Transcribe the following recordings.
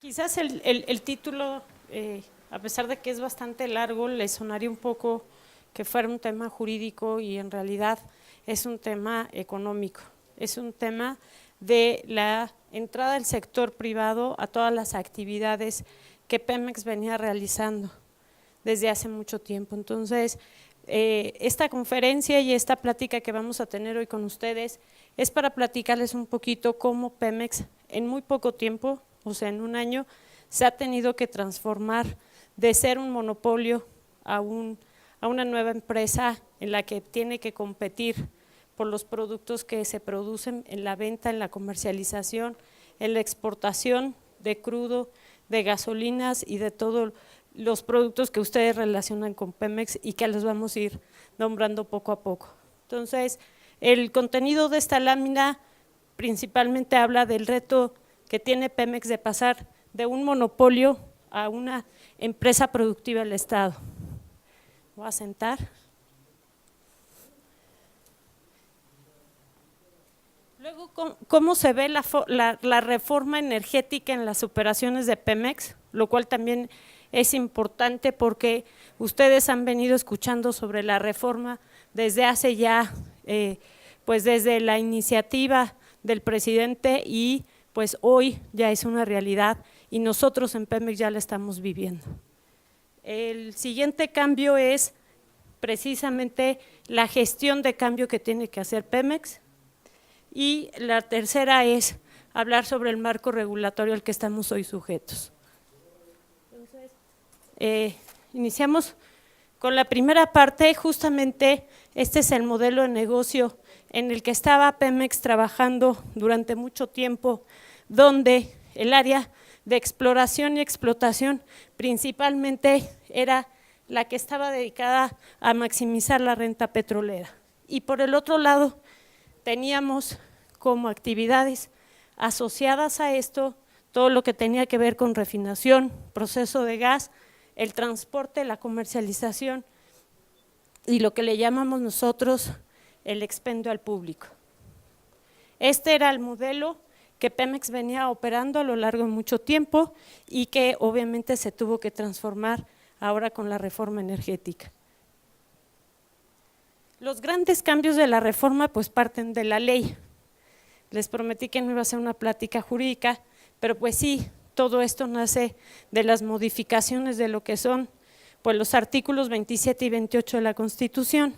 Quizás el título, a pesar de que es bastante largo, le sonaría un poco que fuera un tema jurídico y en realidad es un tema económico, es un tema de la entrada del sector privado a todas las actividades que Pemex venía realizando desde hace mucho tiempo. Entonces, esta conferencia y esta plática que vamos a tener hoy con ustedes es para platicarles un poquito cómo Pemex en muy poco tiempo, o sea, en un año, se ha tenido que transformar de ser un monopolio a una nueva empresa en la que tiene que competir por los productos que se producen en la venta, en la comercialización, en la exportación de crudo, de gasolinas y de todos los productos que ustedes relacionan con Pemex y que los vamos a ir nombrando poco a poco. Entonces, el contenido de esta lámina principalmente habla del reto que tiene Pemex de pasar de un monopolio a una empresa productiva del Estado. Voy a sentar. Luego, ¿cómo se ve la reforma energética en las operaciones de Pemex? Lo cual también es importante porque ustedes han venido escuchando sobre la reforma desde hace ya, pues desde la iniciativa del presidente y pues hoy ya es una realidad y nosotros en Pemex ya la estamos viviendo. El siguiente cambio es precisamente la gestión de cambio que tiene que hacer Pemex. Y la tercera es hablar sobre el marco regulatorio al que estamos hoy sujetos. Entonces, iniciamos con la primera parte. Justamente este es el modelo de negocio en el que estaba Pemex trabajando durante mucho tiempo, donde el área de exploración y explotación principalmente era la que estaba dedicada a maximizar la renta petrolera. Y por el otro lado, teníamos como actividades asociadas a esto todo lo que tenía que ver con refinación, proceso de gas, el transporte, la comercialización y lo que le llamamos nosotros el expendio al público. Este era el modelo que Pemex venía operando a lo largo de mucho tiempo y que obviamente se tuvo que transformar ahora con la reforma energética. Los grandes cambios de la reforma pues parten de la ley. Les prometí que no iba a ser una plática jurídica, pero pues sí, todo esto nace de las modificaciones de lo que son pues los artículos 27 y 28 de la Constitución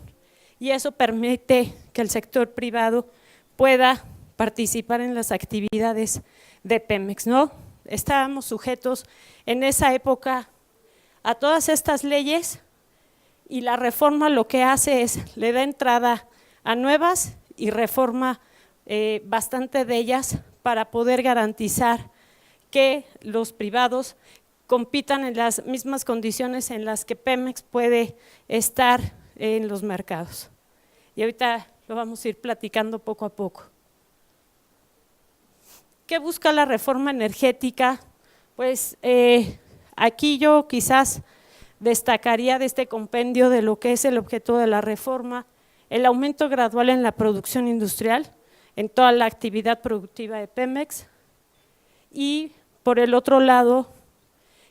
y eso permite que el sector privado pueda participar en las actividades de Pemex, ¿no? Estábamos sujetos en esa época a todas estas leyes y la reforma lo que hace es, le da entrada a nuevas y reforma bastante de ellas para poder garantizar que los privados compitan en las mismas condiciones en las que Pemex puede estar en los mercados. Y ahorita lo vamos a ir platicando poco a poco. ¿Qué busca la reforma energética? Pues aquí yo quizás destacaría de este compendio de lo que es el objeto de la reforma, el aumento gradual en la producción industrial, en toda la actividad productiva de Pemex y por el otro lado,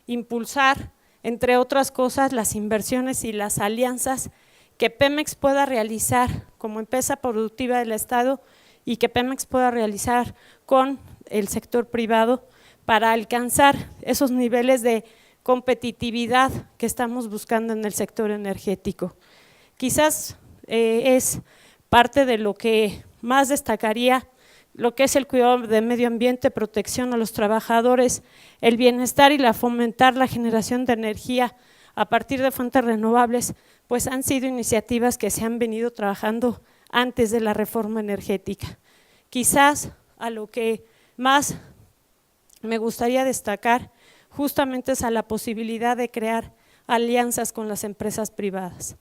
impulsar, entre otras cosas, las inversiones y las alianzas que Pemex pueda realizar como empresa productiva del Estado y que Pemex pueda realizar con el sector privado para alcanzar esos niveles de competitividad que estamos buscando en el sector energético. Quizás es parte de lo que más destacaría lo que es el cuidado del medio ambiente, protección a los trabajadores, el bienestar y fomentar la generación de energía a partir de fuentes renovables, pues han sido iniciativas que se han venido trabajando antes de la reforma energética. Quizás a lo que más me gustaría destacar justamente es a la posibilidad de crear alianzas con las empresas privadas.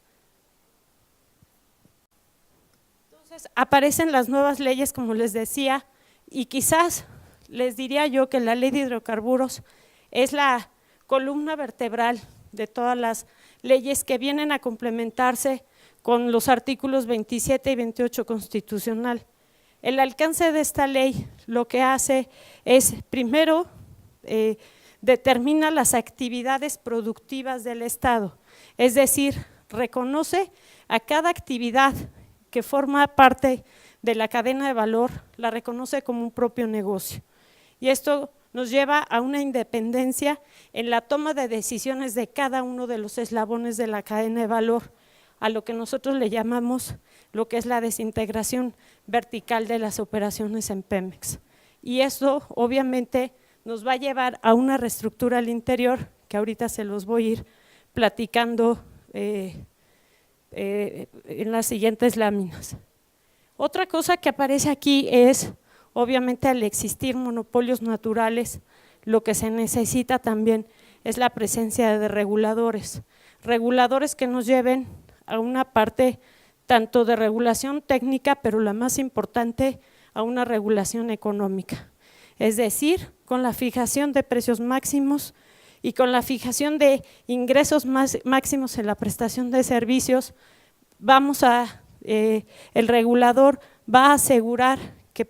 Entonces aparecen las nuevas leyes, como les decía, y quizás les diría yo que la ley de hidrocarburos es la columna vertebral de todas las leyes que vienen a complementarse con los artículos 27 y 28 constitucional. El alcance de esta ley lo que hace es primero determina las actividades productivas del Estado, es decir, reconoce a cada actividad que forma parte de la cadena de valor, la reconoce como un propio negocio. Y esto nos lleva a una independencia en la toma de decisiones de cada uno de los eslabones de la cadena de valor, a lo que nosotros le llamamos lo que es la desintegración vertical de las operaciones en Pemex. Y eso obviamente nos va a llevar a una reestructura al interior, que ahorita se los voy a ir platicando en las siguientes láminas. Otra cosa que aparece aquí es, obviamente, al existir monopolios naturales, lo que se necesita también es la presencia de reguladores que nos lleven a una parte tanto de regulación técnica, pero la más importante, a una regulación económica, es decir, con la fijación de precios máximos y con la fijación de ingresos máximos en la prestación de servicios, el regulador va a asegurar que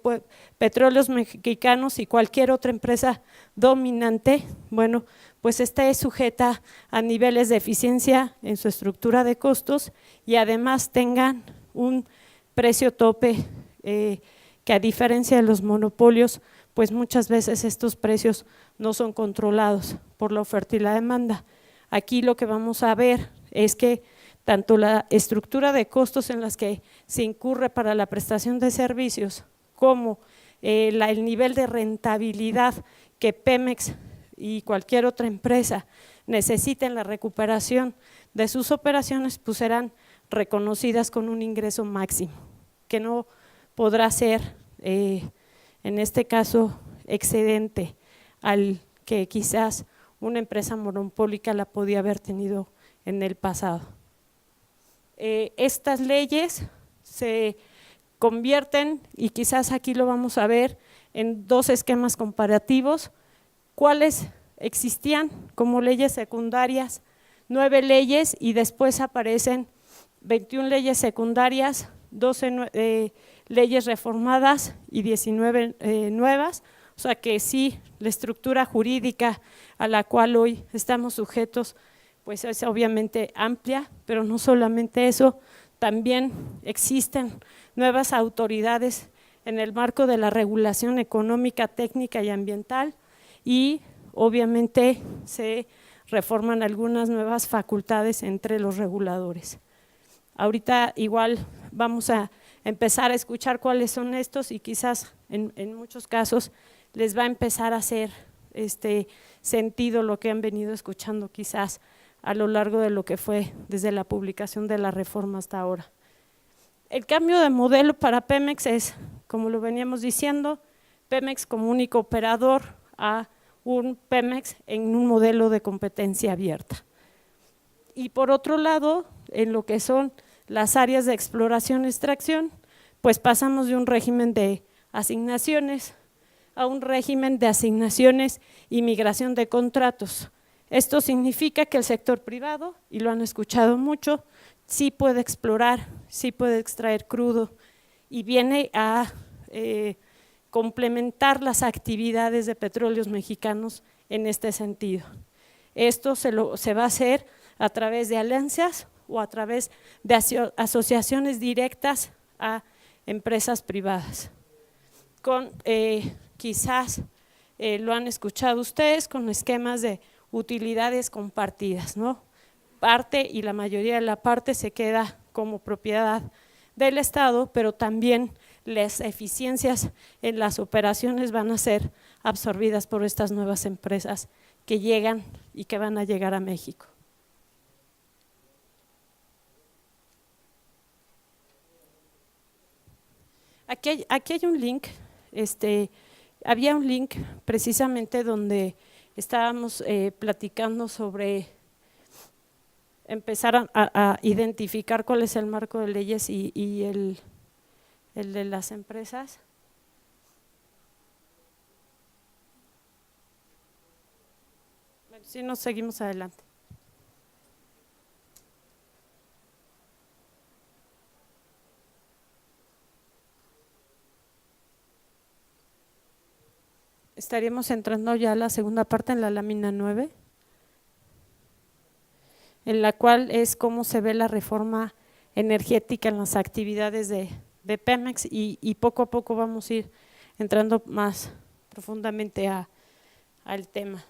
Petróleos Mexicanos y cualquier otra empresa dominante, bueno, pues esté sujeta a niveles de eficiencia en su estructura de costos y además tengan un precio tope que a diferencia de los monopolios, pues muchas veces estos precios no son controlados por la oferta y la demanda. Aquí lo que vamos a ver es que tanto la estructura de costos en las que se incurre para la prestación de servicios como el nivel de rentabilidad que Pemex y cualquier otra empresa necesita en la recuperación de sus operaciones, pues serán reconocidas con un ingreso máximo, que no podrá ser, en este caso, excedente al que quizás una empresa monopólica la podía haber tenido en el pasado. Estas leyes se convierten, y quizás aquí lo vamos a ver, en dos esquemas comparativos, cuáles existían como leyes secundarias, 9 leyes y después aparecen 21 leyes secundarias, 12 leyes reformadas y 19 nuevas, o sea que sí, la estructura jurídica a la cual hoy estamos sujetos pues es obviamente amplia, pero no solamente eso, también existen nuevas autoridades en el marco de la regulación económica, técnica y ambiental y obviamente se reforman algunas nuevas facultades entre los reguladores. Ahorita igual vamos a empezar a escuchar cuáles son estos y quizás en muchos casos les va a empezar a hacer sentido lo que han venido escuchando quizás a lo largo de lo que fue desde la publicación de la reforma hasta ahora. El cambio de modelo para Pemex es, como lo veníamos diciendo, Pemex como único operador a un Pemex en un modelo de competencia abierta. Y por otro lado, en lo que son las áreas de exploración y extracción, pues pasamos de un régimen de asignaciones a un régimen de asignaciones y migración de contratos. Esto significa que el sector privado, y lo han escuchado mucho, sí puede explorar, sí puede extraer crudo y viene a complementar las actividades de Petróleos Mexicanos en este sentido. Esto se va a hacer a través de alianzas o a través de asociaciones directas a empresas privadas. Con quizás lo han escuchado ustedes, con esquemas de utilidades compartidas, ¿no? Parte y la mayoría de la parte se queda como propiedad del Estado, pero también las eficiencias en las operaciones van a ser absorbidas por estas nuevas empresas que llegan y que van a llegar a México. Aquí hay un link, había un link precisamente donde estábamos platicando sobre empezar a identificar cuál es el marco de leyes y el de las empresas. Bueno, si nos seguimos adelante. estaríamos entrando ya a la segunda parte en la lámina 9, en la cual es cómo se ve la reforma energética en las actividades de Pemex y poco a poco vamos a ir entrando más profundamente al tema.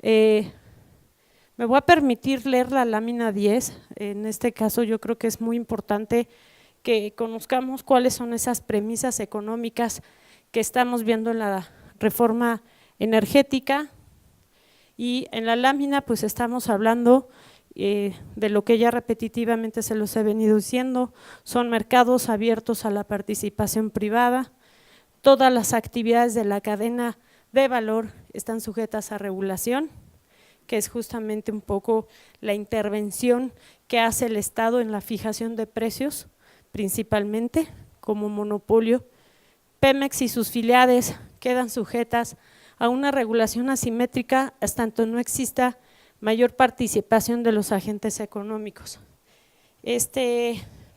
Me voy a permitir leer la lámina 10, en este caso yo creo que es muy importante que conozcamos cuáles son esas premisas económicas que estamos viendo en la reforma energética, y en la lámina pues estamos hablando de lo que ya repetitivamente se los he venido diciendo, son mercados abiertos a la participación privada, todas las actividades de la cadena de valor están sujetas a regulación, que es justamente un poco la intervención que hace el Estado en la fijación de precios, principalmente como monopolio. Pemex y sus filiales quedan sujetas a una regulación asimétrica hasta tanto no exista mayor participación de los agentes económicos. Esta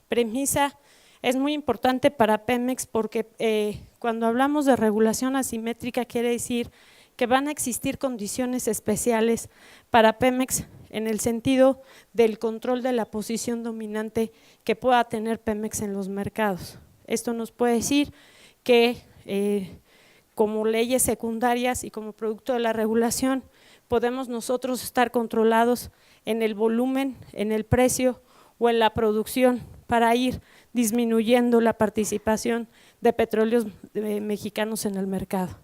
premisa es muy importante para Pemex porque cuando hablamos de regulación asimétrica quiere decir que van a existir condiciones especiales para Pemex en el sentido del control de la posición dominante que pueda tener Pemex en los mercados. Esto nos puede decir que como leyes secundarias y como producto de la regulación podemos nosotros estar controlados en el volumen, en el precio o en la producción para ir disminuyendo la participación de petróleos mexicanos en el mercado.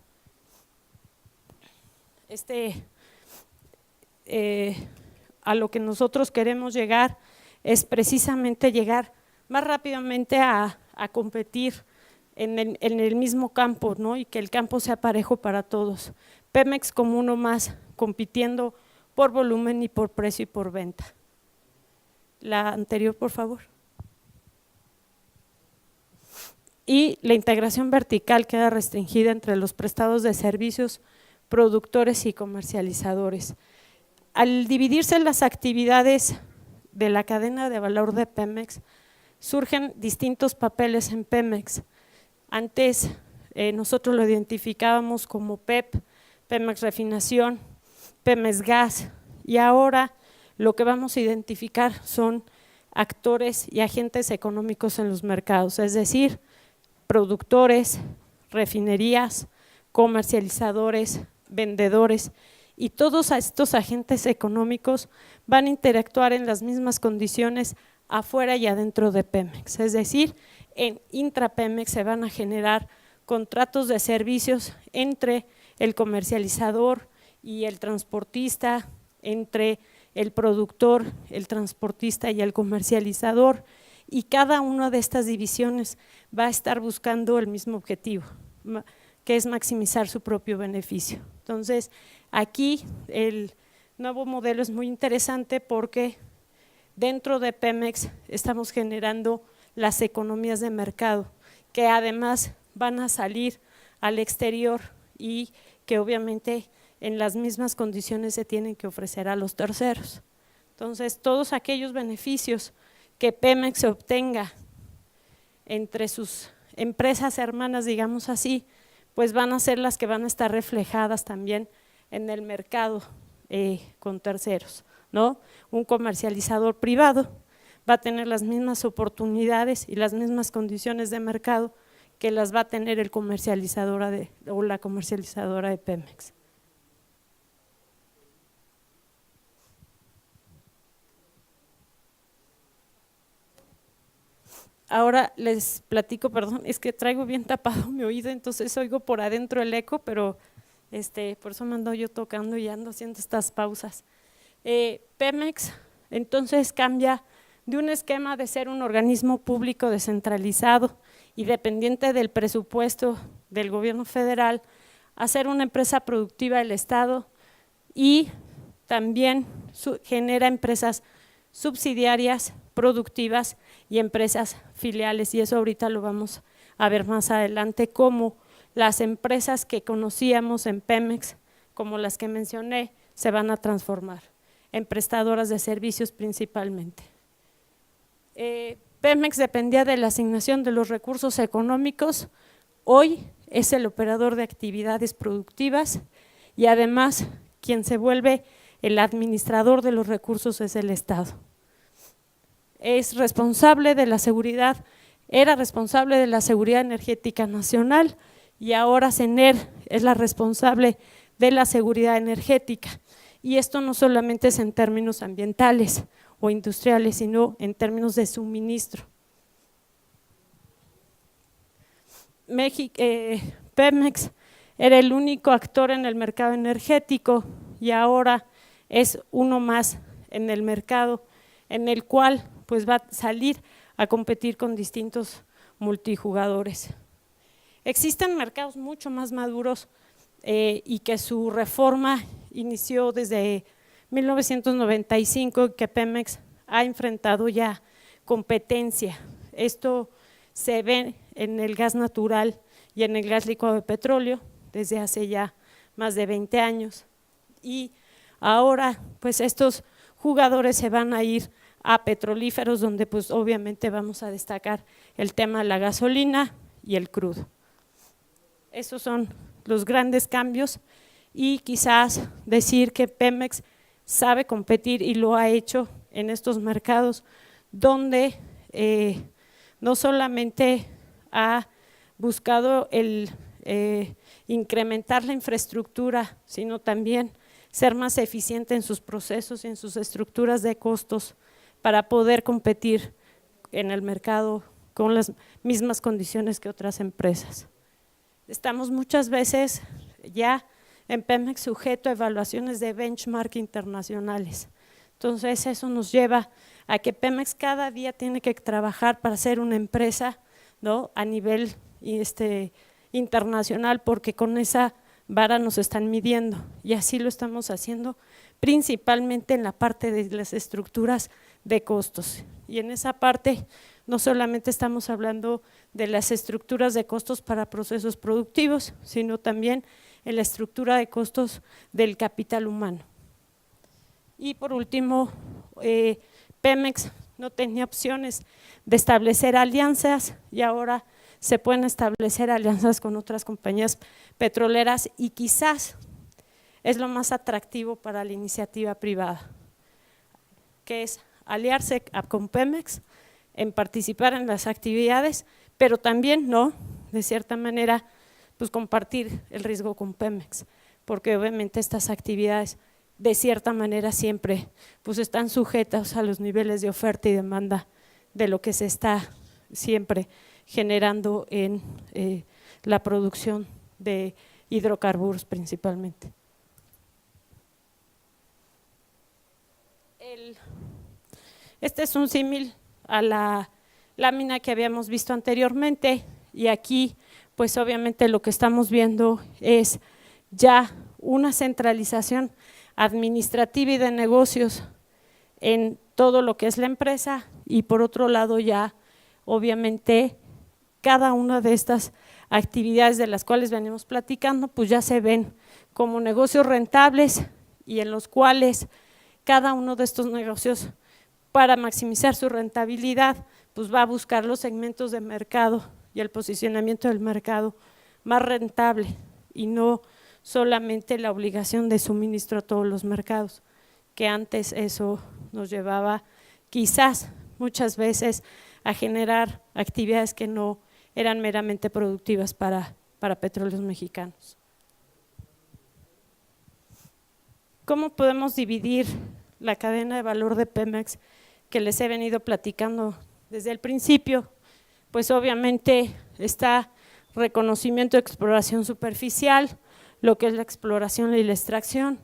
A lo que nosotros queremos llegar es precisamente llegar más rápidamente a competir en el mismo campo, ¿no? Y que el campo sea parejo para todos. Pemex como uno más, compitiendo por volumen y por precio y por venta. La anterior, por favor. Y la integración vertical queda restringida entre los prestados de servicios, productores y comercializadores. Al dividirse las actividades de la cadena de valor de Pemex, surgen distintos papeles en Pemex. Antes nosotros lo identificábamos como PEP, Pemex Refinación, Pemex Gas, y ahora lo que vamos a identificar son actores y agentes económicos en los mercados, es decir, productores, refinerías, comercializadores, vendedores, y todos estos agentes económicos van a interactuar en las mismas condiciones afuera y adentro de Pemex, es decir, en intrapemex se van a generar contratos de servicios entre el comercializador y el transportista, entre el productor, el transportista y el comercializador, y cada una de estas divisiones va a estar buscando el mismo objetivo, que es maximizar su propio beneficio. Entonces, aquí el nuevo modelo es muy interesante porque dentro de Pemex estamos generando las economías de mercado, que además van a salir al exterior y que obviamente en las mismas condiciones se tienen que ofrecer a los terceros. Entonces, todos aquellos beneficios que Pemex obtenga entre sus empresas hermanas, digamos así, pues van a ser las que van a estar reflejadas también en el mercado con terceros, ¿no? Un comercializador privado va a tener las mismas oportunidades y las mismas condiciones de mercado que las va a tener el comercializador o la comercializadora de Pemex. Ahora les platico, perdón, es que traigo bien tapado mi oído, entonces oigo por adentro el eco, pero por eso me ando yo tocando y ando haciendo estas pausas. Pemex entonces cambia de un esquema de ser un organismo público descentralizado y dependiente del presupuesto del gobierno federal a ser una empresa productiva del Estado, y también genera empresas subsidiarias, productivas y empresas filiales, y eso ahorita lo vamos a ver más adelante, como las empresas que conocíamos en Pemex, como las que mencioné, se van a transformar en prestadoras de servicios principalmente. Pemex dependía de la asignación de los recursos económicos, hoy es el operador de actividades productivas y además quien se vuelve el administrador de los recursos es el Estado. Es responsable de la seguridad, era responsable de la seguridad energética nacional y ahora CENER es la responsable de la seguridad energética. Y esto no solamente es en términos ambientales o industriales, sino en términos de suministro. Pemex era el único actor en el mercado energético y ahora es uno más en el mercado en el cual pues va a salir a competir con distintos multijugadores. Existen mercados mucho más maduros y que su reforma inició desde 1995, que Pemex ha enfrentado ya competencia. Esto se ve en el gas natural y en el gas licuado de petróleo desde hace ya más de 20 años y ahora pues estos jugadores se van a ir a petrolíferos donde pues obviamente vamos a destacar el tema de la gasolina y el crudo. Esos son los grandes cambios y quizás decir que Pemex sabe competir y lo ha hecho en estos mercados donde no solamente ha buscado el incrementar la infraestructura, sino también ser más eficiente en sus procesos y en sus estructuras de costos para poder competir en el mercado con las mismas condiciones que otras empresas. Estamos muchas veces ya en Pemex sujeto a evaluaciones de benchmark internacionales. Entonces eso nos lleva a que Pemex cada día tiene que trabajar para ser una empresa, ¿no?, a nivel internacional, porque con esa vara nos están midiendo y así lo estamos haciendo principalmente en la parte de las estructuras de costos. Y en esa parte no solamente estamos hablando de las estructuras de costos para procesos productivos, sino también en la estructura de costos del capital humano. Y por último, Pemex no tenía opciones de establecer alianzas y ahora se pueden establecer alianzas con otras compañías petroleras y quizás es lo más atractivo para la iniciativa privada, que es aliarse con Pemex en participar en las actividades, pero también no, de cierta manera, pues compartir el riesgo con Pemex, porque obviamente estas actividades de cierta manera siempre pues están sujetas a los niveles de oferta y demanda de lo que se está siempre generando en la producción de hidrocarburos principalmente. Este es un símil a la lámina que habíamos visto anteriormente y aquí pues obviamente lo que estamos viendo es ya una centralización administrativa y de negocios en todo lo que es la empresa y por otro lado ya obviamente cada una de estas actividades de las cuales venimos platicando pues ya se ven como negocios rentables y en los cuales cada uno de estos negocios para maximizar su rentabilidad pues va a buscar los segmentos de mercado y el posicionamiento del mercado más rentable y no solamente la obligación de suministro a todos los mercados, que antes eso nos llevaba quizás muchas veces a generar actividades que no eran meramente productivas para petróleos mexicanos. ¿Cómo podemos dividir la cadena de valor de Pemex que les he venido platicando desde el principio? Pues obviamente está reconocimiento de exploración superficial, lo que es la exploración y la extracción,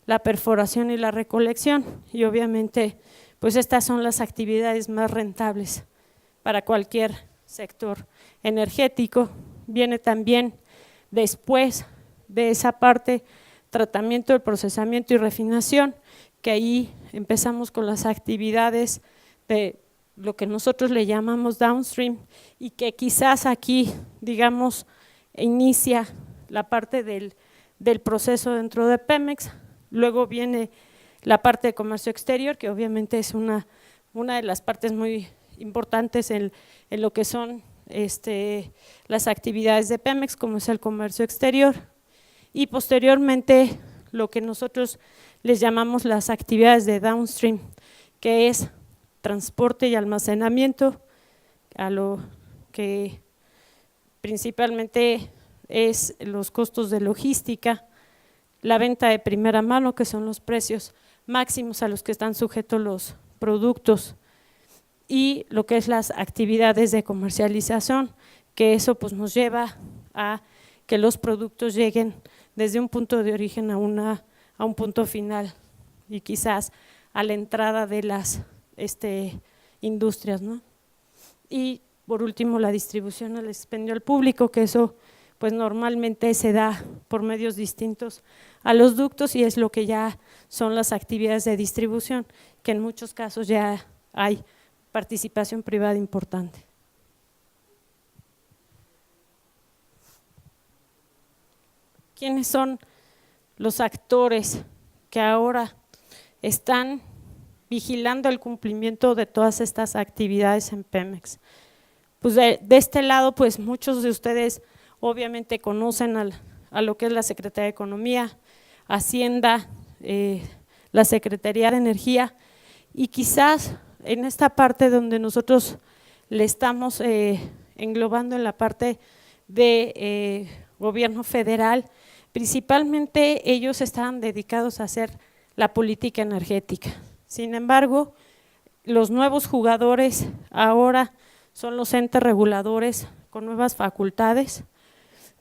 la perforación y la recolección y obviamente pues estas son las actividades más rentables para cualquier sector energético. Viene también después de esa parte tratamiento, el procesamiento y refinación, que ahí empezamos con las actividades de lo que nosotros le llamamos downstream y que quizás aquí digamos inicia la parte del proceso dentro de Pemex. Luego viene la parte de comercio exterior, que obviamente es una de las partes muy importantes en lo que son las actividades de Pemex, como es el comercio exterior, y posteriormente lo que nosotros les llamamos las actividades de downstream, que es transporte y almacenamiento, a lo que principalmente es los costos de logística, la venta de primera mano, que son los precios máximos a los que están sujetos los productos, y lo que es las actividades de comercialización, que eso pues nos lleva a que los productos lleguen desde un punto de origen a un punto final y quizás a la entrada de las industrias, ¿no? Y por último la distribución al expendio al público, que eso pues normalmente se da por medios distintos a los ductos y es lo que ya son las actividades de distribución, que en muchos casos ya hay participación privada importante. ¿Quiénes son los actores que ahora están vigilando el cumplimiento de todas estas actividades en Pemex? Pues de este lado, pues muchos de ustedes obviamente conocen a lo que es la Secretaría de Economía, Hacienda, la Secretaría de Energía, y quizás en esta parte donde nosotros le estamos englobando en la parte de gobierno federal, principalmente ellos estaban dedicados a hacer la política energética. Sin embargo, los nuevos jugadores ahora son los entes reguladores con nuevas facultades,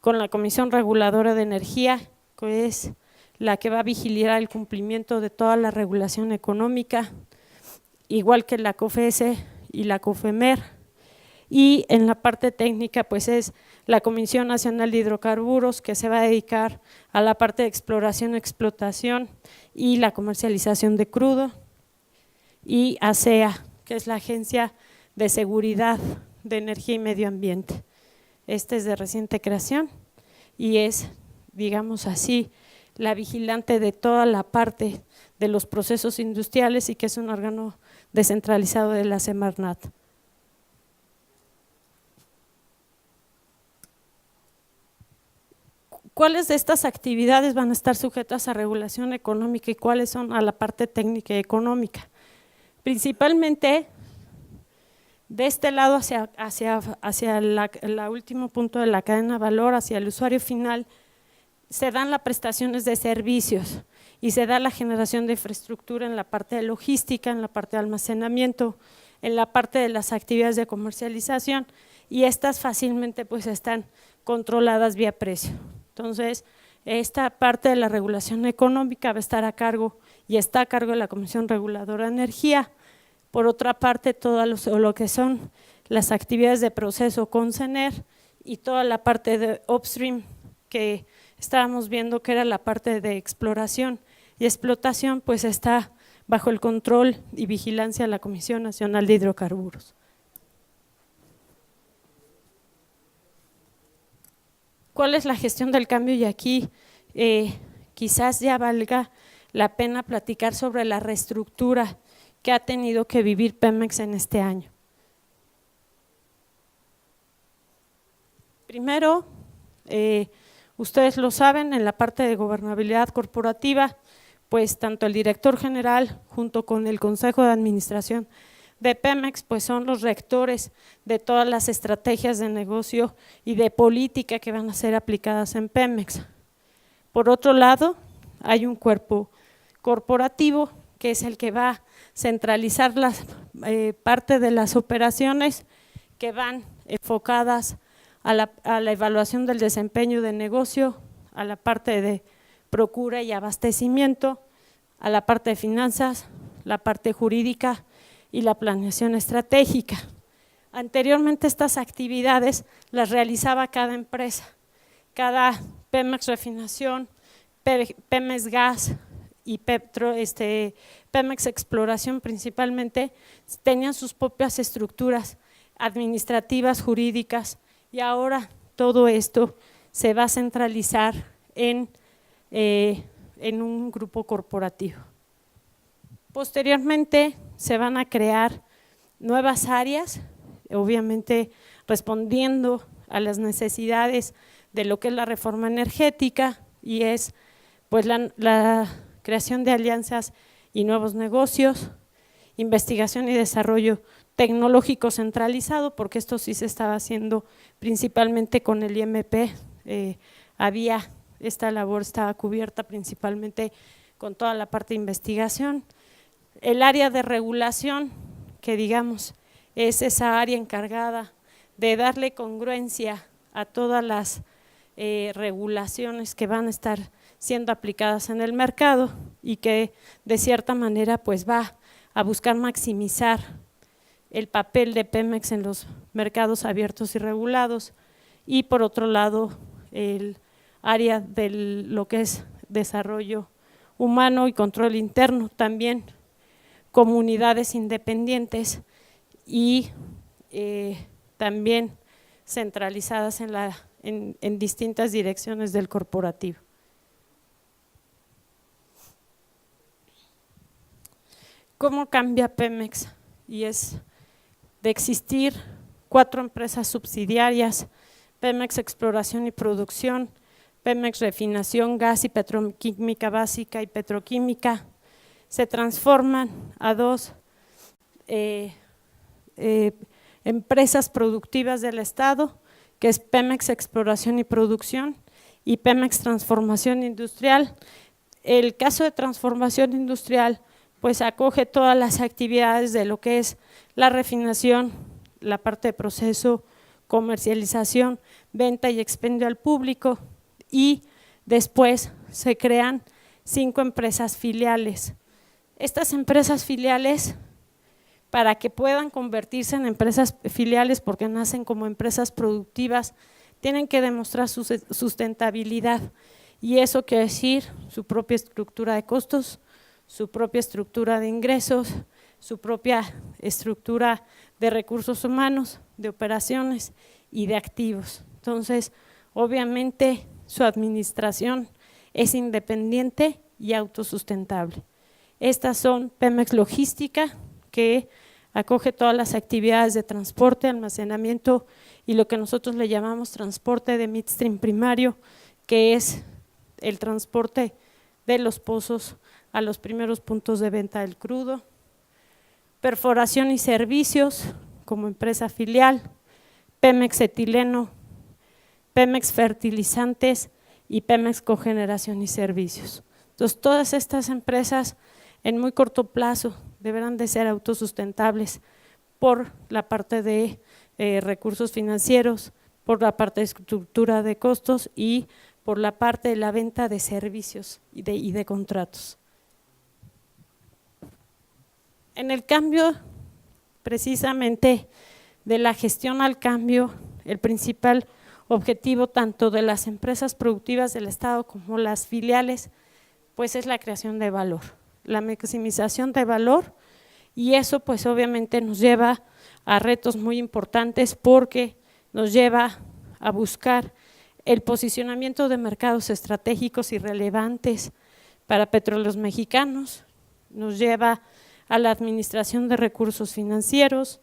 con la Comisión Reguladora de Energía, que es la que va a vigilar el cumplimiento de toda la regulación económica, igual que la COFESE y la COFEMER, y en la parte técnica pues es la Comisión Nacional de Hidrocarburos, que se va a dedicar a la parte de exploración, explotación y la comercialización de crudo, y ASEA, que es la Agencia de Seguridad de Energía y Medio Ambiente. Este es de reciente creación y es, digamos así, la vigilante de toda la parte de los procesos industriales y que es un órgano descentralizado de la Semarnat. ¿Cuáles de estas actividades van a estar sujetas a regulación económica y cuáles son a la parte técnica y económica? Principalmente de este lado hacia el último punto de la cadena de valor, hacia el usuario final, se dan las prestaciones de servicios y se da la generación de infraestructura en la parte de logística, en la parte de almacenamiento, en la parte de las actividades de comercialización, y estas fácilmente pues están controladas vía precio. Entonces, esta parte de la regulación económica va a estar a cargo y está a cargo de la Comisión Reguladora de Energía. Por otra parte, todo lo que son las actividades de proceso con CENER y toda la parte de upstream que estábamos viendo que era la parte de exploración y explotación, pues está bajo el control y vigilancia de la Comisión Nacional de Hidrocarburos. ¿Cuál es la gestión del cambio? Y aquí quizás ya valga la pena platicar sobre la reestructura que ha tenido que vivir Pemex en este año. Primero, ustedes lo saben, en la parte de gobernabilidad corporativa, pues tanto el director general junto con el Consejo de Administración de Pemex, pues son los rectores de todas las estrategias de negocio y de política que van a ser aplicadas en Pemex. Por otro lado, hay un cuerpo corporativo que es el que va a centralizar parte de las operaciones que van enfocadas a la evaluación del desempeño de negocio, a la parte de procura y abastecimiento, a la parte de finanzas, la parte jurídica y la planeación estratégica. Anteriormente estas actividades las realizaba cada empresa, cada Pemex Refinación, Pemex Gas y Pemex Exploración principalmente, tenían sus propias estructuras administrativas, jurídicas, y ahora todo esto se va a centralizar en un grupo corporativo. Posteriormente se van a crear nuevas áreas, obviamente respondiendo a las necesidades de lo que es la reforma energética, y es pues la creación de alianzas y nuevos negocios, investigación y desarrollo tecnológico centralizado, porque esto sí se estaba haciendo principalmente con el IMP, esta labor estaba cubierta principalmente con toda la parte de investigación. El área de regulación, que digamos es esa área encargada de darle congruencia a todas las regulaciones que van a estar siendo aplicadas en el mercado y que de cierta manera pues va a buscar maximizar el papel de Pemex en los mercados abiertos y regulados, y por otro lado el área de lo que es desarrollo humano y control interno, también comunidades independientes y también centralizadas en distintas direcciones del corporativo. ¿Cómo cambia Pemex? Y es de existir 4 empresas subsidiarias: Pemex Exploración y Producción, Pemex Refinación, Gas y Petroquímica Básica y Petroquímica, se transforman a 2 empresas productivas del Estado, que es Pemex Exploración y Producción y Pemex Transformación Industrial. El caso de transformación industrial pues acoge todas las actividades de lo que es la refinación, la parte de proceso, comercialización, venta y expendio al público, y después se crean 5 empresas filiales. Estas empresas filiales, para que puedan convertirse en empresas filiales, porque nacen como empresas productivas, tienen que demostrar su sustentabilidad, y eso quiere decir su propia estructura de costos, su propia estructura de ingresos, su propia estructura de recursos humanos, de operaciones y de activos. Entonces, obviamente su administración es independiente y autosustentable. Estas son Pemex Logística, que acoge todas las actividades de transporte, almacenamiento y lo que nosotros le llamamos transporte de midstream primario, que es el transporte de los pozos a los primeros puntos de venta del crudo. Perforación y servicios como empresa filial, Pemex Etileno, Pemex Fertilizantes y Pemex Cogeneración y Servicios. Entonces, todas estas empresas en muy corto plazo deberán de ser autosustentables por la parte de recursos financieros, por la parte de estructura de costos y por la parte de la venta de servicios y de contratos. En el cambio, precisamente de la gestión al cambio, el principal objetivo tanto de las empresas productivas del Estado como las filiales, pues es la creación de valor, la maximización de valor, y eso pues obviamente nos lleva a retos muy importantes, porque nos lleva a buscar el posicionamiento de mercados estratégicos y relevantes para Petróleos Mexicanos, nos lleva a la administración de recursos financieros,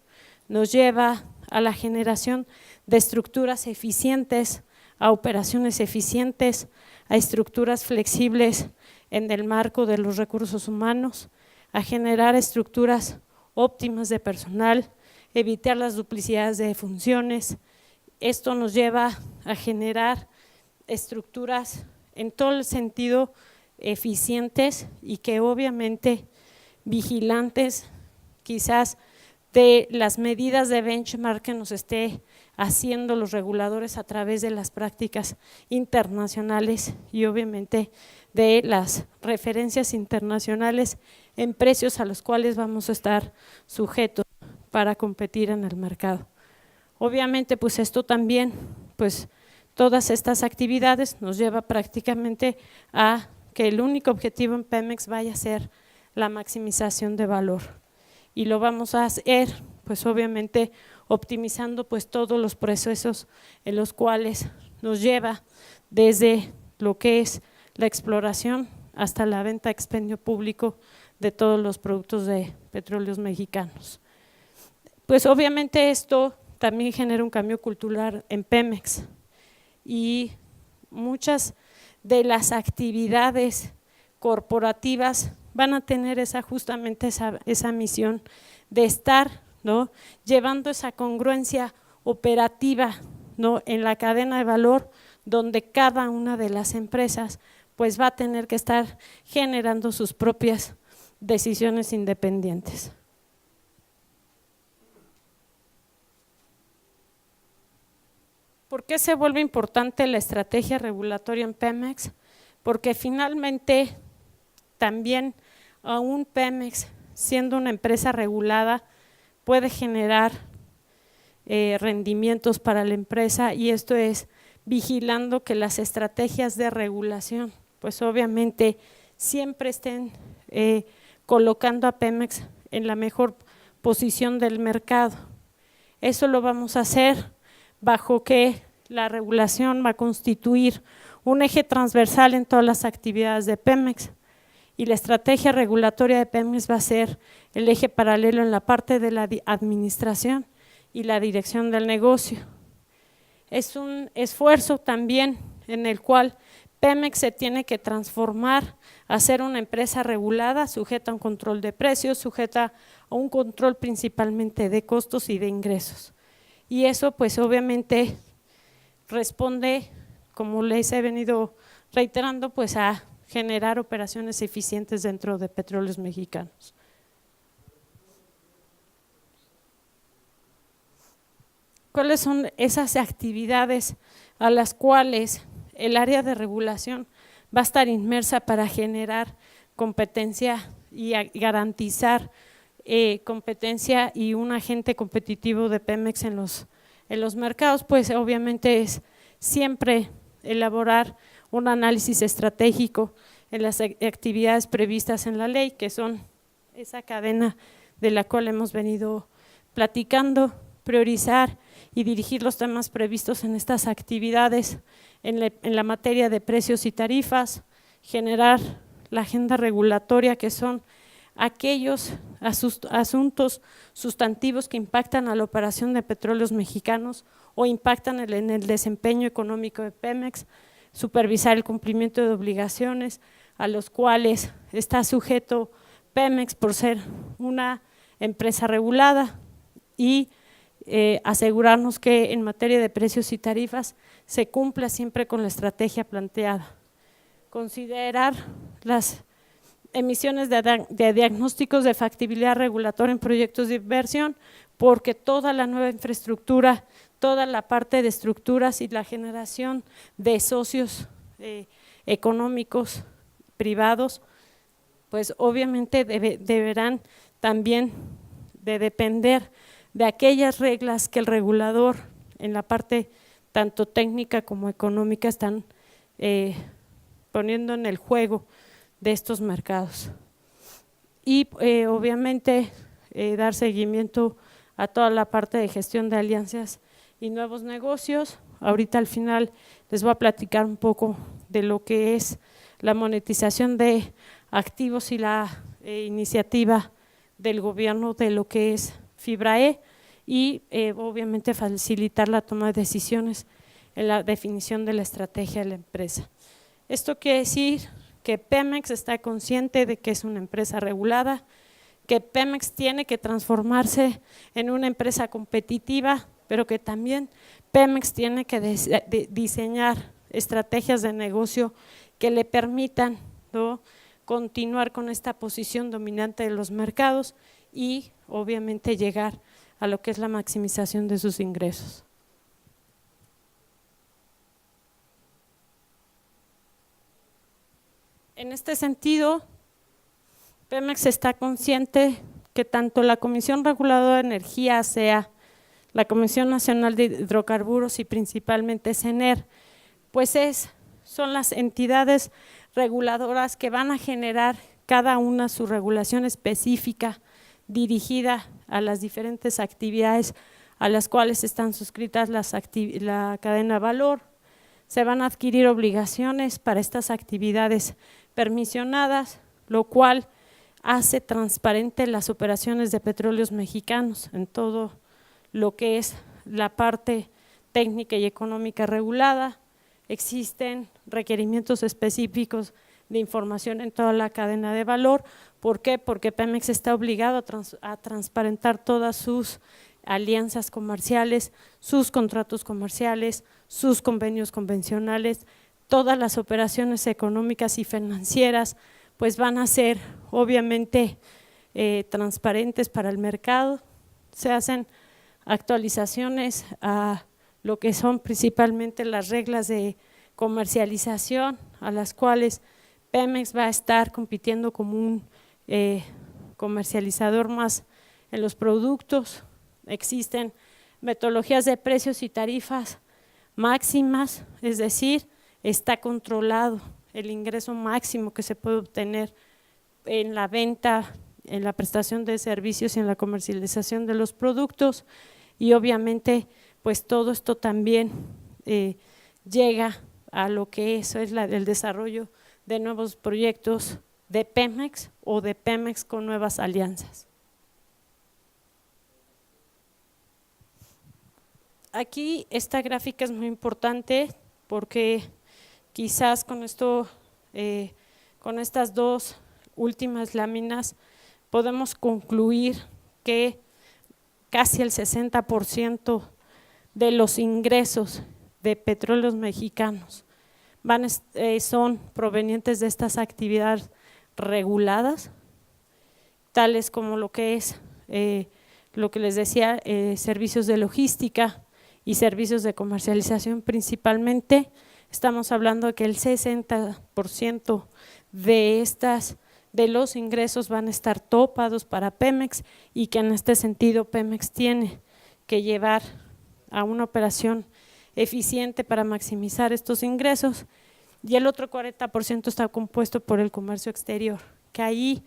nos lleva a la generación de estructuras eficientes, a operaciones eficientes, a estructuras flexibles en el marco de los recursos humanos, a generar estructuras óptimas de personal, evitar las duplicidades de funciones. Esto nos lleva a generar estructuras en todo el sentido eficientes y que obviamente vigilantes quizás de las medidas de benchmark que nos esté haciendo los reguladores a través de las prácticas internacionales y obviamente de las referencias internacionales en precios a los cuales vamos a estar sujetos para competir en el mercado. Obviamente pues esto también, pues todas estas actividades nos lleva prácticamente a que el único objetivo en Pemex vaya a ser la maximización de valor, y lo vamos a hacer pues obviamente optimizando pues todos los procesos en los cuales nos lleva desde lo que es la exploración hasta la venta a expendio público de todos los productos de Petróleos Mexicanos. Pues obviamente esto también genera un cambio cultural en Pemex y muchas de las actividades corporativas van a tener justamente esa misión de estar, ¿no?, llevando esa congruencia operativa, ¿no?, en la cadena de valor, donde cada una de las empresas pues va a tener que estar generando sus propias decisiones independientes. ¿Por qué se vuelve importante la estrategia regulatoria en Pemex? Porque finalmente también aún Pemex, siendo una empresa regulada, puede generar rendimientos para la empresa, y esto es vigilando que las estrategias de regulación pues obviamente siempre estén colocando a Pemex en la mejor posición del mercado. Eso lo vamos a hacer bajo que la regulación va a constituir un eje transversal en todas las actividades de Pemex, y la estrategia regulatoria de Pemex va a ser el eje paralelo en la parte de la administración y la dirección del negocio. Es un esfuerzo también en el cual Pemex se tiene que transformar a ser una empresa regulada, sujeta a un control de precios, sujeta a un control principalmente de costos y de ingresos. Y eso pues obviamente responde, como les he venido reiterando, pues a generar operaciones eficientes dentro de Petróleos Mexicanos. ¿Cuáles son esas actividades a las cuales el área de regulación va a estar inmersa para generar competencia y garantizar competencia y un agente competitivo de Pemex en los mercados? Pues obviamente es siempre elaborar un análisis estratégico en las actividades previstas en la ley, que son esa cadena de la cual hemos venido platicando, priorizar y dirigir los temas previstos en estas actividades en la materia de precios y tarifas, generar la agenda regulatoria, que son aquellos asuntos sustantivos que impactan a la operación de Petróleos Mexicanos o impactan en el desempeño económico de Pemex, supervisar el cumplimiento de obligaciones a los cuales está sujeto Pemex por ser una empresa regulada, y asegurarnos que en materia de precios y tarifas se cumpla siempre con la estrategia planteada. Considerar las emisiones de diagnósticos de factibilidad regulatoria en proyectos de inversión, porque toda la nueva infraestructura, toda la parte de estructuras y la generación de socios económicos privados, pues obviamente deberán también de depender de aquellas reglas que el regulador en la parte tanto técnica como económica están poniendo en el juego de estos mercados. Y obviamente dar seguimiento a toda la parte de gestión de alianzas y nuevos negocios. Ahorita al final les voy a platicar un poco de lo que es la monetización de activos y la iniciativa del gobierno de lo que es FIBRAE, y obviamente facilitar la toma de decisiones en la definición de la estrategia de la empresa. Esto quiere decir que Pemex está consciente de que es una empresa regulada, que Pemex tiene que transformarse en una empresa competitiva, pero que también Pemex tiene que diseñar estrategias de negocio que le permitan, ¿no?, continuar con esta posición dominante de los mercados y obviamente llegar a lo que es la maximización de sus ingresos. En este sentido, Pemex está consciente que tanto la Comisión Reguladora de Energía, sea la Comisión Nacional de Hidrocarburos y principalmente CENER, pues son las entidades reguladoras que van a generar cada una su regulación específica dirigida a las diferentes actividades a las cuales están suscritas la cadena de valor. Se van a adquirir obligaciones para estas actividades permisionadas, lo cual hace transparente las operaciones de Petróleos Mexicanos en todo lo que es la parte técnica y económica regulada, existen requerimientos específicos de información en toda la cadena de valor. ¿Por qué? Porque Pemex está obligado a transparentar todas sus alianzas comerciales, sus contratos comerciales, sus convenios convencionales, todas las operaciones económicas y financieras, pues van a ser obviamente transparentes para el mercado. Se hacen actualizaciones a lo que son principalmente las reglas de comercialización, a las cuales Pemex va a estar compitiendo como un comercializador más en los productos. Existen metodologías de precios y tarifas máximas, es decir, está controlado el ingreso máximo que se puede obtener en la venta, en la prestación de servicios y en la comercialización de los productos, y obviamente pues todo esto también llega a lo que es el desarrollo de nuevos proyectos de Pemex o de Pemex con nuevas alianzas. Aquí esta gráfica es muy importante porque quizás con esto, con estas dos últimas láminas podemos concluir que casi el 60% de los ingresos de Petróleos Mexicanos son provenientes de estas actividades reguladas, tales como lo que es, lo que les decía, servicios de logística y servicios de comercialización principalmente. Estamos hablando de que el 60% de los ingresos van a estar topados para Pemex, y que en este sentido Pemex tiene que llevar a una operación eficiente para maximizar estos ingresos, y el otro 40% está compuesto por el comercio exterior, que ahí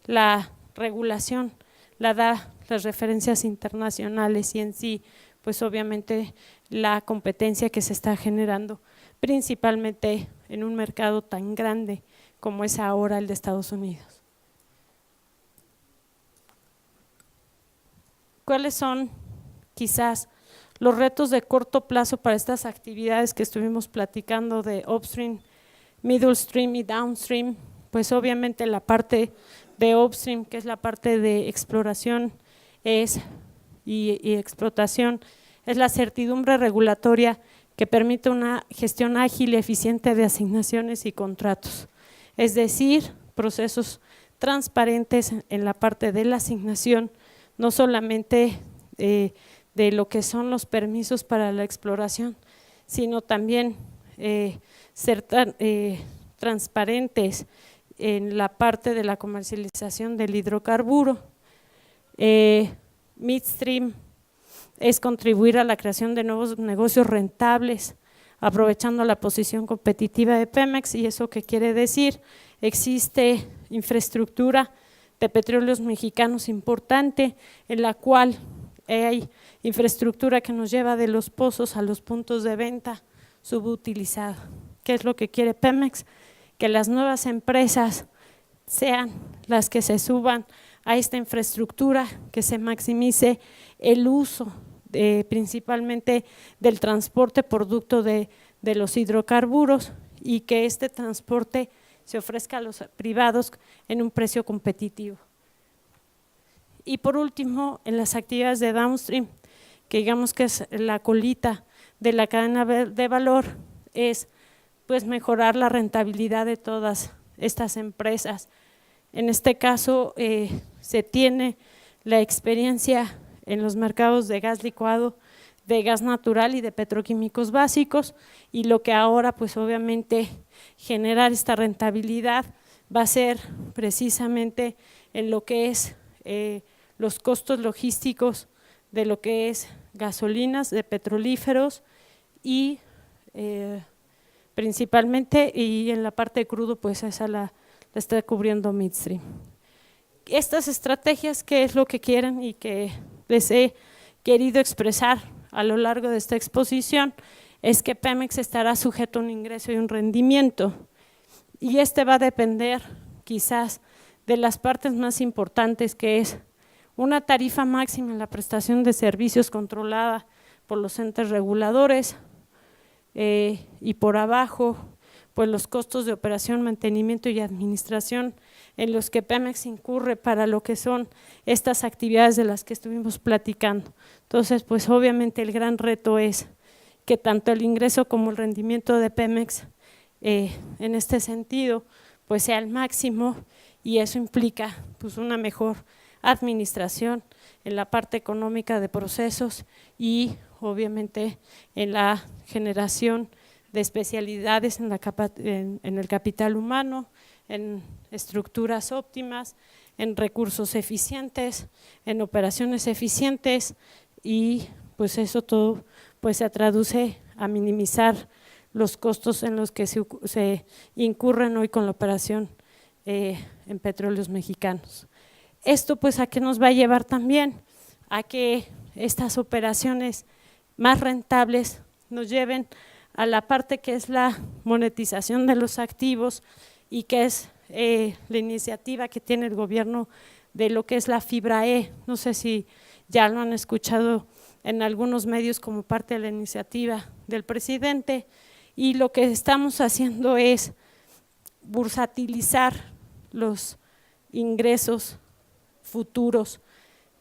la regulación la da las referencias internacionales y en sí pues obviamente la competencia que se está generando principalmente en un mercado tan grande como es ahora el de Estados Unidos. ¿Cuáles son quizás los retos de corto plazo para estas actividades que estuvimos platicando de upstream, middle stream y downstream? Pues obviamente la parte de upstream, que es la parte de exploración y explotación, es la certidumbre regulatoria que permite una gestión ágil y eficiente de asignaciones y contratos, es decir, procesos transparentes en la parte de la asignación, no solamente de lo que son los permisos para la exploración, sino también ser transparentes en la parte de la comercialización del hidrocarburo. Midstream es contribuir a la creación de nuevos negocios rentables, aprovechando la posición competitiva de Pemex. ¿Y eso qué quiere decir? Existe infraestructura de Petróleos Mexicanos importante, en la cual hay infraestructura que nos lleva de los pozos a los puntos de venta subutilizado. ¿Qué es lo que quiere Pemex? Que las nuevas empresas sean las que se suban a esta infraestructura, que se maximice el uso principalmente del transporte producto de los hidrocarburos, y que este transporte se ofrezca a los privados en un precio competitivo. Y por último, en las actividades de downstream, que digamos que es la colita de la cadena de valor, es pues mejorar la rentabilidad de todas estas empresas. En este caso se tiene la experiencia en los mercados de gas licuado, de gas natural y de petroquímicos básicos, y lo que ahora pues obviamente generar esta rentabilidad va a ser precisamente en lo que es los costos logísticos de lo que es gasolinas, de petrolíferos y principalmente, y en la parte de crudo pues esa la está cubriendo Midstream. Estas estrategias, ¿qué es lo que quieren y que les he querido expresar a lo largo de esta exposición? Es que Pemex estará sujeto a un ingreso y un rendimiento, y este va a depender quizás de las partes más importantes, que es una tarifa máxima en la prestación de servicios controlada por los entes reguladores y por abajo pues los costos de operación, mantenimiento y administración en los que Pemex incurre para lo que son estas actividades de las que estuvimos platicando. Entonces, pues obviamente el gran reto es que tanto el ingreso como el rendimiento de Pemex en este sentido pues sea al máximo, y eso implica pues una mejor administración en la parte económica de procesos y obviamente en la generación de especialidades en el capital humano, en estructuras óptimas, en recursos eficientes, en operaciones eficientes, y pues eso todo pues se traduce a minimizar los costos en los que se incurren hoy con la operación en Petróleos Mexicanos. Esto pues a qué nos va a llevar también, a que estas operaciones más rentables nos lleven a la parte que es la monetización de los activos y que es la iniciativa que tiene el gobierno de lo que es la fibra E. No sé si ya lo han escuchado en algunos medios como parte de la iniciativa del presidente, y lo que estamos haciendo es bursatilizar los ingresos futuros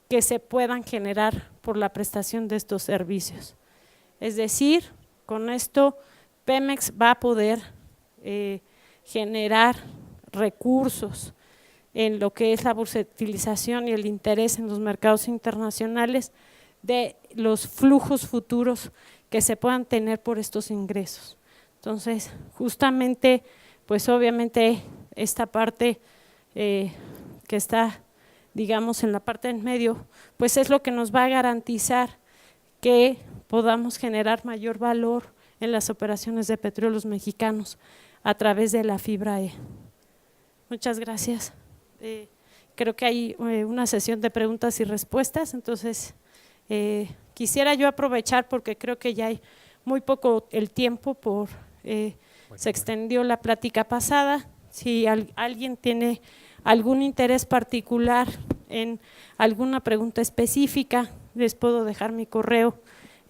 que se puedan generar por la prestación de estos servicios. Es decir, con esto Pemex va a poder generar recursos en lo que es la bursatilización y el interés en los mercados internacionales de los flujos futuros que se puedan tener por estos ingresos. Entonces, justamente, pues obviamente esta parte que está, digamos, en la parte en medio, pues es lo que nos va a garantizar que podamos generar mayor valor en las operaciones de Petróleos Mexicanos a través de la fibra E. Muchas gracias. Creo que hay una sesión de preguntas y respuestas, entonces quisiera yo aprovechar porque creo que ya hay muy poco el tiempo se extendió la plática pasada. Si alguien tiene algún interés particular en alguna pregunta específica, les puedo dejar mi correo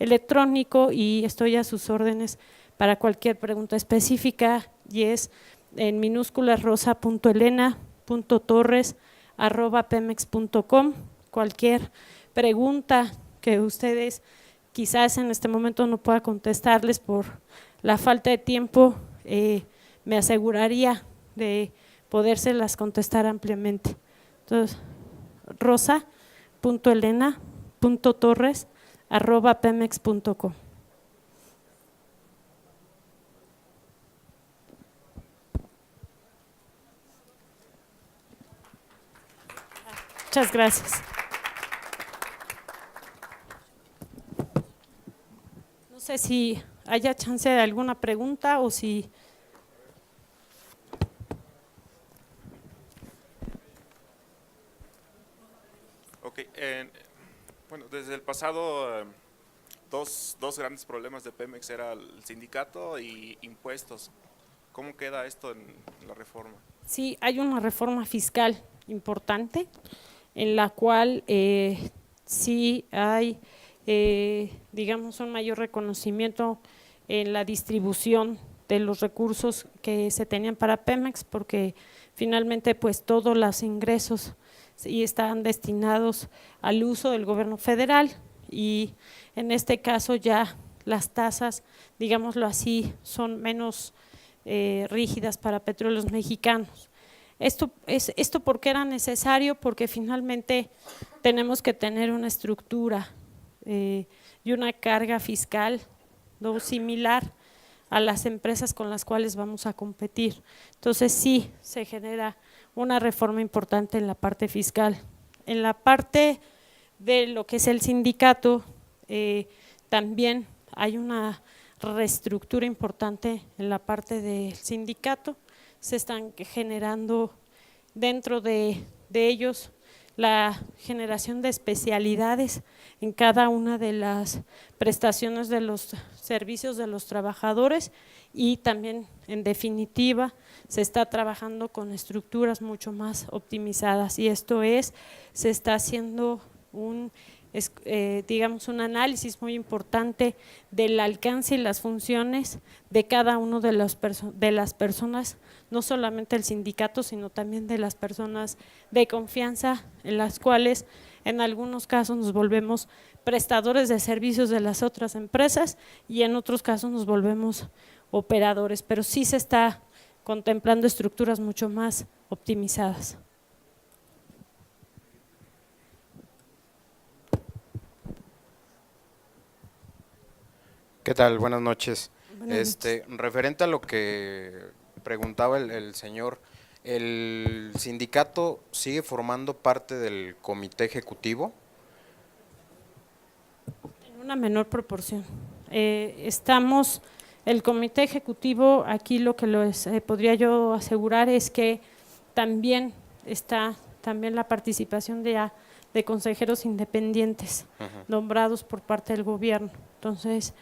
electrónico y estoy a sus órdenes para cualquier pregunta específica, y es en minúsculas rosa.elena.torres@pemex.com. Cualquier pregunta que ustedes quizás en este momento no pueda contestarles por la falta de tiempo, me aseguraría de podérselas contestar ampliamente. Entonces, rosa.elena.torres@pemex.com. Muchas gracias. No sé si haya chance de alguna pregunta o si… Ok, bueno, desde el pasado dos grandes problemas de Pemex era el sindicato y impuestos. ¿Cómo queda esto en la reforma? Sí, hay una reforma fiscal importante en la cual sí hay, digamos, un mayor reconocimiento en la distribución de los recursos que se tenían para Pemex, porque finalmente pues todos los ingresos sí están destinados al uso del gobierno federal, y en este caso ya las tasas, digámoslo así, son menos rígidas para Petróleos Mexicanos. Esto porque era necesario, porque finalmente tenemos que tener una estructura y una carga fiscal no similar a las empresas con las cuales vamos a competir. Entonces sí se genera una reforma importante en la parte fiscal. En la parte de lo que es el sindicato, también hay una reestructura importante en la parte del sindicato. Se están generando dentro de ellos la generación de especialidades en cada una de las prestaciones de los servicios de los trabajadores, y también en definitiva se está trabajando con estructuras mucho más optimizadas, y esto se está haciendo un es, digamos, un análisis muy importante del alcance y las funciones de cada uno de las personas, no solamente el sindicato, sino también de las personas de confianza, en las cuales en algunos casos nos volvemos prestadores de servicios de las otras empresas y en otros casos nos volvemos operadores, pero sí se está contemplando estructuras mucho más optimizadas. ¿Qué tal? Buenas noches. Buenas noches. Referente a lo que preguntaba el señor, ¿el sindicato sigue formando parte del comité ejecutivo? En una menor proporción. Estamos, el comité ejecutivo, aquí lo que podría yo asegurar es que también está también la participación de consejeros independientes nombrados por parte del gobierno. Entonces,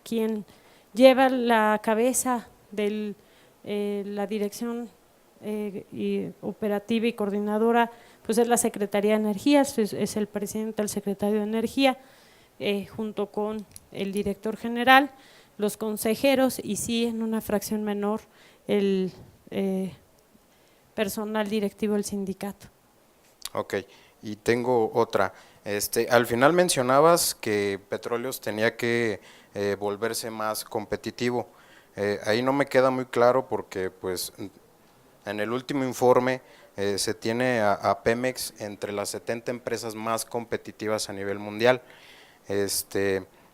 quien lleva la cabeza de la dirección operativa y coordinadora, pues es la Secretaría de Energía, es el presidente del secretario de Energía, junto con el director general, los consejeros y sí en una fracción menor el personal directivo del sindicato. Ok, y tengo otra. Al final mencionabas que Petróleos tenía que volverse más competitivo. Ahí no me queda muy claro porque pues en el último informe se tiene a Pemex entre las 70 empresas más competitivas a nivel mundial,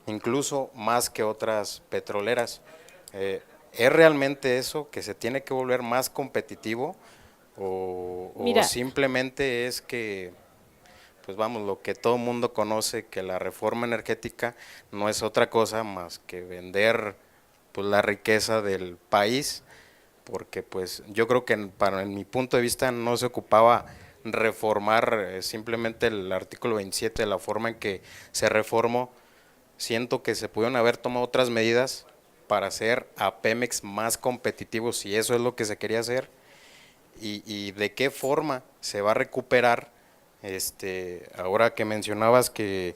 incluso más que otras petroleras. ¿Es realmente eso, que se tiene que volver más competitivo o simplemente es que, pues vamos, lo que todo el mundo conoce, que la reforma energética no es otra cosa más que vender pues la riqueza del país? Porque pues yo creo que en mi punto de vista no se ocupaba reformar simplemente el artículo 27 de la forma en que se reformó. Siento que se pudieron haber tomado otras medidas para hacer a Pemex más competitivo, si eso es lo que se quería hacer, y de qué forma se va a recuperar, ahora que mencionabas que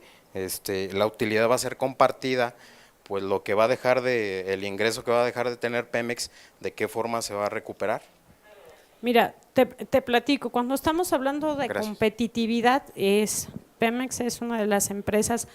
la utilidad va a ser compartida, pues lo que va a dejar el ingreso que va a dejar de tener Pemex, ¿de qué forma se va a recuperar? Mira, te platico, cuando estamos hablando de Gracias. competitividad, Pemex es una de las empresas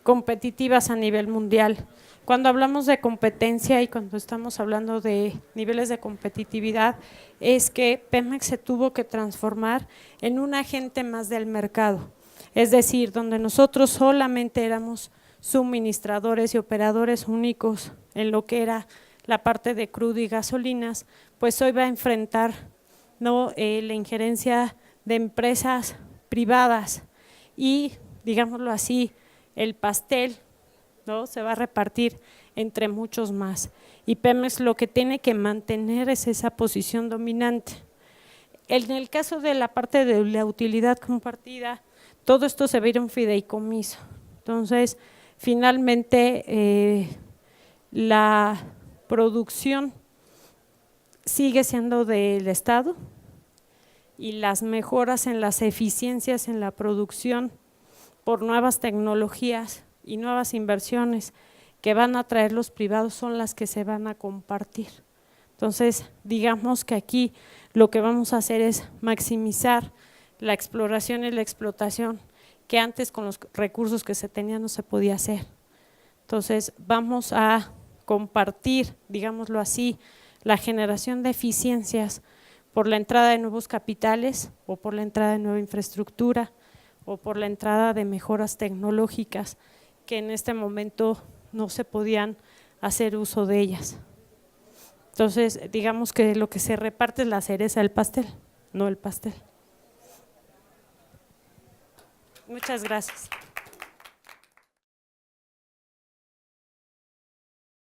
competitivas a nivel mundial. Cuando hablamos de competencia y cuando estamos hablando de niveles de competitividad, es que Pemex se tuvo que transformar en un agente más del mercado, es decir, donde nosotros solamente éramos suministradores y operadores únicos en lo que era la parte de crudo y gasolinas, pues hoy va a enfrentar la injerencia de empresas privadas y, digámoslo así, el pastel se va a repartir entre muchos más y Pemex lo que tiene que mantener es esa posición dominante. En el caso de la parte de la utilidad compartida, todo esto se va a ir a un fideicomiso. Entonces, finalmente la producción sigue siendo del Estado y las mejoras en las eficiencias en la producción por nuevas tecnologías y nuevas inversiones que van a traer los privados son las que se van a compartir. Entonces, digamos que aquí lo que vamos a hacer es maximizar la exploración y la explotación que antes con los recursos que se tenían no se podía hacer. Entonces, vamos a compartir, digámoslo así, la generación de eficiencias por la entrada de nuevos capitales o por la entrada de nueva infraestructura o por la entrada de mejoras tecnológicas que en este momento no se podían hacer uso de ellas. Entonces, digamos que lo que se reparte es la cereza del pastel, no el pastel. Muchas gracias.